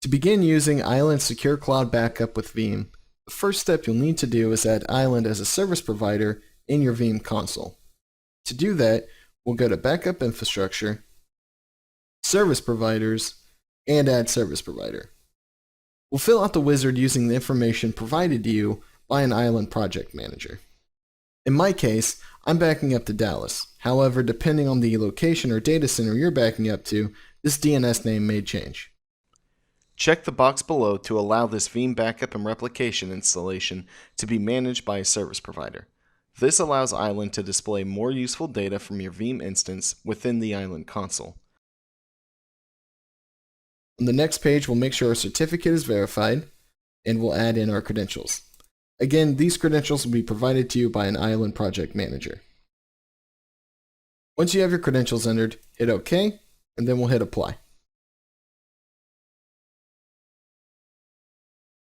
To begin using Island Secure Cloud Backup with Veeam, the first step you'll need to do is add Island as a service provider in your Veeam console. To do that, we'll go to Backup Infrastructure, Service Providers, and Add Service Provider. We'll fill out the wizard using the information provided to you by an Island project manager. In my case, I'm backing up to Dallas. However, depending on the location or data center you're backing up to, this DNS name may change. Check the box below to allow this Veeam backup and replication installation to be managed by a service provider. This allows Island to display more useful data from your Veeam instance within the Island console. On the next page, we'll make sure our certificate is verified, and we'll add in our credentials. Again, these credentials will be provided to you by an Island project manager. Once you have your credentials entered, hit OK, and then we'll hit Apply.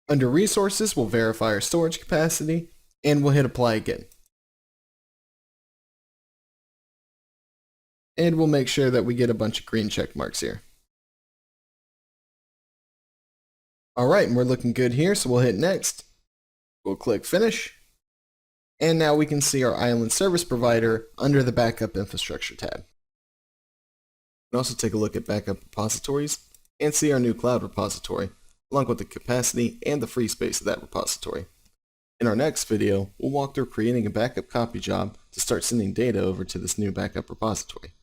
Under Resources, we'll verify our storage capacity, and we'll hit Apply again. And we'll make sure that we get a bunch of green check marks here. Alright, and we're looking good here, so we'll hit Next. We'll click Finish. And now we can see our Island service provider under the Backup Infrastructure tab. We can also take a look at Backup Repositories and see our new cloud repository, along with the capacity and the free space of that repository. In our next video, we'll walk through creating a backup copy job to start sending data over to this new backup repository.